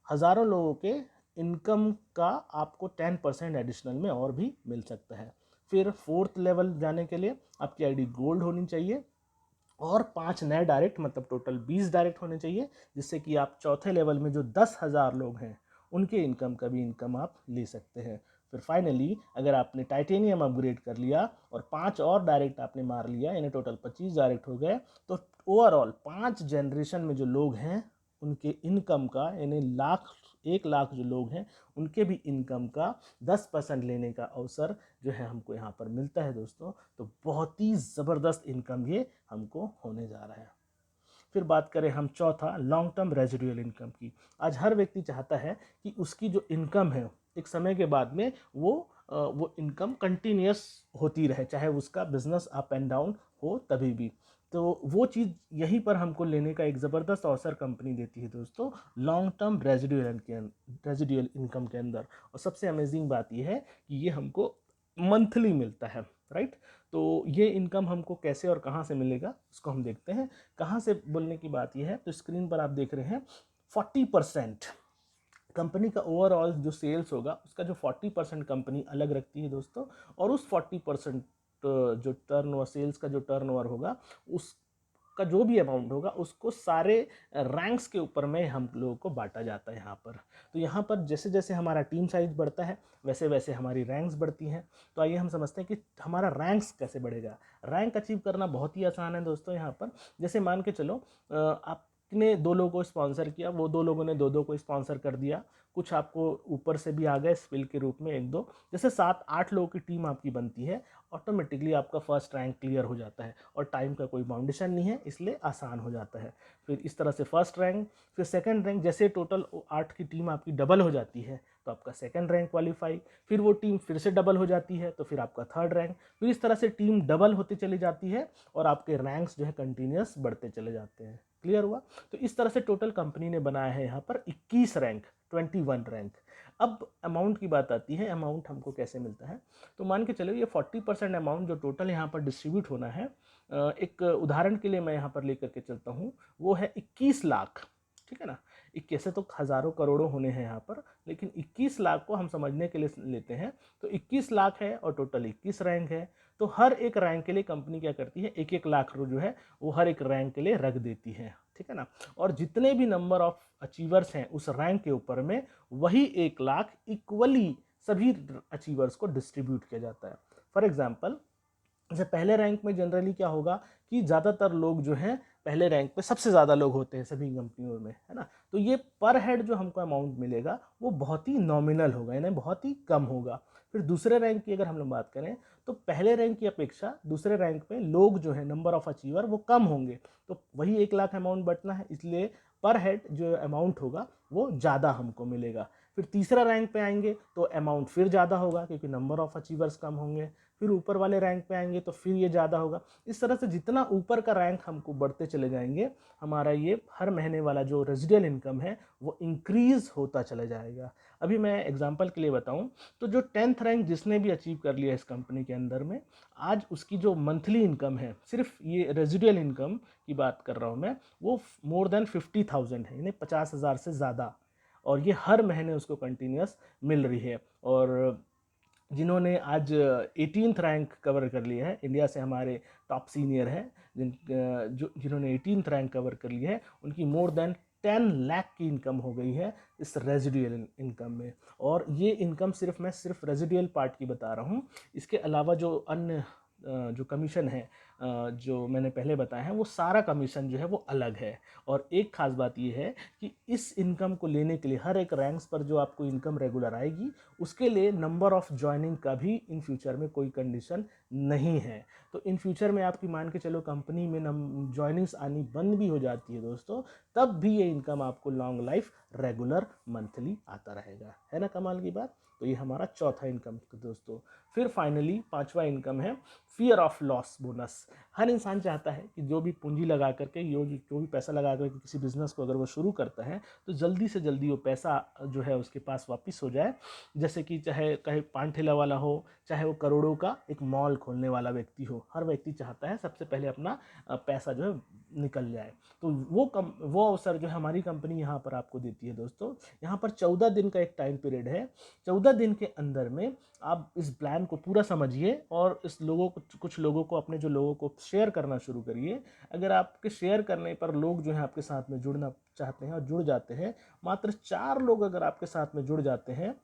हज़ारों लोगों के इनकम का आपको 10% एडिशनल में और भी मिल सकता है। फिर फोर्थ लेवल जाने के लिए आपकी आईडी गोल्ड होनी चाहिए और 5 नए डायरेक्ट, मतलब टोटल 20 डायरेक्ट होने चाहिए, जिससे कि आप चौथे लेवल में जो 10,000 लोग हैं उनके इनकम का भी इनकम आप ले सकते हैं। फिर फाइनली अगर आपने टाइटेनियम अपग्रेड कर लिया और 5 और डायरेक्ट आपने मार लिया, यानी टोटल 25 डायरेक्ट हो गए, तो ओवरऑल 5 जनरेशन में जो लोग हैं उनके इनकम का, यानी 1,00,000 जो लोग हैं उनके भी इनकम का 10% लेने का अवसर जो है हमको यहाँ पर मिलता है दोस्तों। तो बहुत ही ज़बरदस्त इनकम ये हमको होने जा रहा है। फिर बात करें हम चौथा, लॉन्ग टर्म रेजिडुअल इनकम की। आज हर व्यक्ति चाहता है कि उसकी जो इनकम है एक समय के बाद में वो इनकम कंटिन्यूस होती रहे, चाहे उसका बिजनेस अप एंड डाउन हो तभी भी। तो वो चीज़ यहीं पर हमको लेने का एक ज़बरदस्त अवसर कंपनी देती है दोस्तों, लॉन्ग टर्म रेजिडुअल इनकम के अंदर। और सबसे अमेजिंग बात यह है कि ये हमको मंथली मिलता है, राइट। तो ये इनकम हमको कैसे और कहाँ से मिलेगा उसको हम देखते हैं। कहाँ से बोलने की बात यह है, तो स्क्रीन पर आप देख रहे हैं 40% कंपनी का ओवरऑल जो सेल्स होगा उसका जो 40% कंपनी अलग रखती है दोस्तों, और उस 40% जो टर्नओवर, सेल्स का जो टर्नओवर होगा उसका जो भी अमाउंट होगा उसको सारे रैंक्स के ऊपर में हम लोगों को बांटा जाता है यहाँ पर। तो यहाँ पर जैसे जैसे हमारा टीम साइज बढ़ता है वैसे वैसे हमारी रैंक्स बढ़ती हैं। तो आइए हम समझते हैं कि हमारा रैंक्स कैसे बढ़ेगा। रैंक अचीव करना बहुत ही आसान है दोस्तों। यहाँ पर जैसे मान के चलो आपने 2 लोगों को स्पॉन्सर किया, वो 2 लोगों ने 2-2 को स्पॉन्सर कर दिया, कुछ आपको ऊपर से भी आ गए स्पिल के रूप में 1-2, जैसे 7-8 लोगों की टीम आपकी बनती है, ऑटोमेटिकली आपका फर्स्ट रैंक क्लियर हो जाता है और टाइम का कोई बाउंडेशन नहीं है, इसलिए आसान हो जाता है। फिर इस तरह से फर्स्ट रैंक, फिर सेकंड रैंक, जैसे टोटल 8 की टीम आपकी डबल हो जाती है तो आपका सेकंड रैंक क्वालिफाई, फिर वो टीम फिर से डबल हो जाती है तो फिर आपका थर्ड रैंक, फिर इस तरह से टीम डबल होती चली जाती है और आपके रैंक्स जो है कंटिन्यूस बढ़ते चले जाते हैं। क्लियर हुआ? तो इस तरह से टोटल कंपनी ने बनाया है यहाँ पर 21 रैंक, 21 रैंक। अब अमाउंट की बात आती है, अमाउंट हमको कैसे मिलता है। तो मान के चलो ये 40% अमाउंट जो टोटल यहाँ पर डिस्ट्रीब्यूट होना है, एक उदाहरण के लिए मैं यहाँ पर लेकर के चलता हूँ, वो है 21 लाख, ठीक है ना। 21 से तो हज़ारों करोड़ों होने हैं यहाँ पर, लेकिन 21 लाख को हम समझने के लिए लेते हैं। तो 21 लाख है और टोटल 21 रैंक है, तो हर एक रैंक के लिए कंपनी क्या करती है, 1-1 लाख जो है वो हर एक रैंक के लिए रख देती है। ठीक है ना। और जितने भी नंबर ऑफ अचीवर्स हैं उस रैंक के ऊपर में, वही 1 लाख इक्वली सभी अचीवर्स को डिस्ट्रीब्यूट किया जाता है। फॉर एग्जाम्पल, जैसे पहले रैंक में जनरली क्या होगा कि ज़्यादातर लोग जो हैं पहले रैंक पे सबसे ज़्यादा लोग होते हैं सभी कंपनियों में, है ना। तो ये पर हेड जो हमको अमाउंट मिलेगा वो बहुत ही नॉमिनल होगा, यानी बहुत ही कम होगा। फिर दूसरे रैंक की अगर हम लोग बात करें तो पहले रैंक की अपेक्षा दूसरे रैंक पे लोग जो है नंबर ऑफ अचीवर वो कम होंगे, तो वही 1 लाख अमाउंट बटना है, इसलिए पर हेड जो अमाउंट होगा वो ज़्यादा हमको मिलेगा। फिर तीसरा रैंक पे आएंगे तो अमाउंट फिर ज़्यादा होगा क्योंकि नंबर ऑफ अचीवर्स कम होंगे। फिर ऊपर वाले रैंक पे आएंगे तो फिर ये ज़्यादा होगा। इस तरह से जितना ऊपर का रैंक हमको बढ़ते चले जाएंगे, हमारा ये हर महीने वाला जो रेजिडुअल इनकम है वो इंक्रीज होता चला जाएगा। अभी मैं एग्जांपल के लिए बताऊं तो जो 10th रैंक जिसने भी अचीव कर लिया इस कंपनी के अंदर में, आज उसकी जो मंथली इनकम है, सिर्फ ये रेजिडुअल इनकम की बात कर रहा हूँ मैं, वो मोर देन 50,000 है, यानी 50,000 से ज़्यादा। और ये हर महीने उसको कंटिन्यूस मिल रही है। और जिन्होंने आज 18th रैंक कवर कर लिया है, इंडिया से हमारे टॉप सीनियर हैं जिन्होंने 18th रैंक कवर कर लिया है, उनकी मोर देन 10 लाख की इनकम हो गई है इस रेजिडुअल इनकम में। और ये इनकम मैं सिर्फ रेजिडुअल पार्ट की बता रहा हूँ। इसके अलावा जो अन्य जो कमीशन है जो मैंने पहले बताया है, वो सारा कमीशन जो है वो अलग है। और एक खास बात ये है कि इस इनकम को लेने के लिए हर एक रैंक्स पर जो आपको इनकम रेगुलर आएगी, उसके लिए नंबर ऑफ ज्वाइनिंग का भी इन फ्यूचर में कोई कंडीशन नहीं है। तो इन फ्यूचर में आपकी मान के चलो कंपनी में ज्वाइनिंग्स आनी बंद भी हो जाती है दोस्तों, तब भी ये इनकम आपको लॉन्ग लाइफ रेगुलर मंथली आता रहेगा, है ना कमाल की बात। तो ये हमारा चौथा इनकम दोस्तों। फिर फाइनली पांचवा इनकम है फियर ऑफ लॉस बोनस। हर इंसान चाहता है कि जो भी पूंजी लगा करके जो भी पैसा लगा करके किसी बिजनेस को अगर वो शुरू करता है तो जल्दी से जल्दी वो पैसा जो है उसके पास वापस हो जाए। जैसे कि चाहे कहे पान ठेला वाला हो, चाहे वो करोड़ों का एक मॉल खोलने वाला व्यक्ति हो, हर व्यक्ति चाहता है सबसे पहले अपना पैसा जो है निकल जाए। तो वो अवसर जो है हमारी कंपनी यहाँ पर आपको देती है दोस्तों। यहाँ पर 14 दिन का एक टाइम पीरियड है। 14 दिन के अंदर में आप इस प्लान को पूरा समझिए और इस लोगों को, कुछ लोगों को, अपने जो लोगों को शेयर करना शुरू करिए। अगर आपके शेयर करने पर लोग जो है आपके साथ में जुड़ना चाहते हैं और जुड़ जाते हैं, मात्र 4 लोग अगर आपके साथ में जुड़ जाते हैं,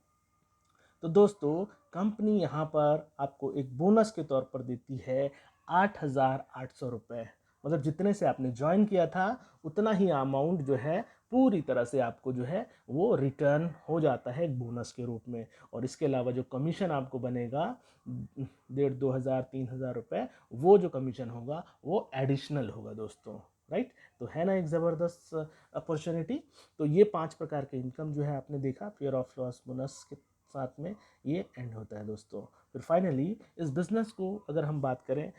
तो दोस्तों कंपनी यहाँ पर आपको एक बोनस के तौर पर देती है 8,800 रुपये। मतलब जितने से आपने ज्वाइन किया था उतना ही अमाउंट जो है पूरी तरह से आपको जो है वो रिटर्न हो जाता है एक बोनस के रूप में। और इसके अलावा जो कमीशन आपको बनेगा 1,500-2,000-3,000 रुपये, वो जो कमीशन होगा वो एडिशनल होगा दोस्तों, राइट। तो है ना एक ज़बरदस्त अपॉर्चुनिटी। तो ये 5 प्रकार के इनकम जो है आपने देखा, फियर ऑफ लॉस बोनस के साथ में ये एंड होता है दोस्तों। फिर फाइनली इस बिज़नेस को अगर हम बात करें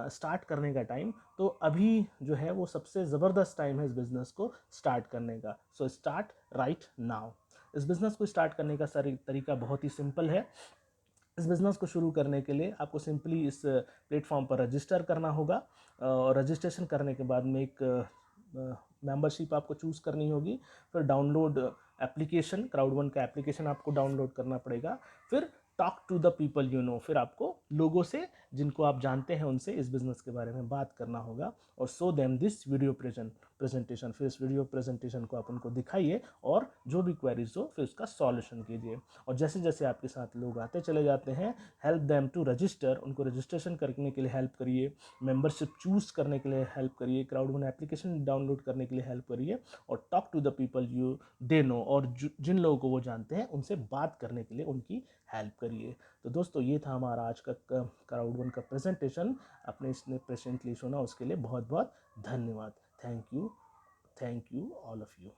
स्टार्ट करने का टाइम, तो अभी जो है वो सबसे ज़बरदस्त टाइम है इस बिज़नेस को स्टार्ट करने का। So start right now. इस बिज़नेस को स्टार्ट करने का तरीका बहुत ही सिंपल है। इस बिज़नेस को शुरू करने के लिए आपको सिंपली इस प्लेटफॉर्म पर रजिस्टर करना होगा। और रजिस्ट्रेशन करने के बाद में एक मेंबरशिप आपको चूज़ करनी होगी। फिर डाउनलोड एप्लीकेशन, क्राउड1 का एप्लीकेशन आपको डाउनलोड करना पड़ेगा। फिर talk to the people you know, फिर आपको लोगों से जिनको आप जानते हैं उनसे इस बिज़नेस के बारे में बात करना होगा। और सो देम दिस वीडियो प्रेजेंटेशन, फिर इस वीडियो प्रेजेंटेशन को आप उनको दिखाइए और जो भी क्वेरीज हो फिर उसका सॉल्यूशन कीजिए। और जैसे जैसे आपके साथ लोग आते चले जाते हैं, हेल्प देम टू रजिस्टर, उनको रजिस्ट्रेशन करने के लिए हेल्प करिए, मेंबरशिप चूज़ करने के लिए हेल्प करिए, क्राउड1 एप्लीकेशन डाउनलोड करने के लिए हेल्प करिए, और talk to the people you they know, और जिन लोगों को वो जानते हैं उनसे बात करने के लिए उनकी हेल्प करिए। तो दोस्तों ये था हमारा आज का क्राउड1 का प्रेजेंटेशन। आपने इसने पेशेंटली सुना उसके लिए बहुत बहुत धन्यवाद। Thank you all of you.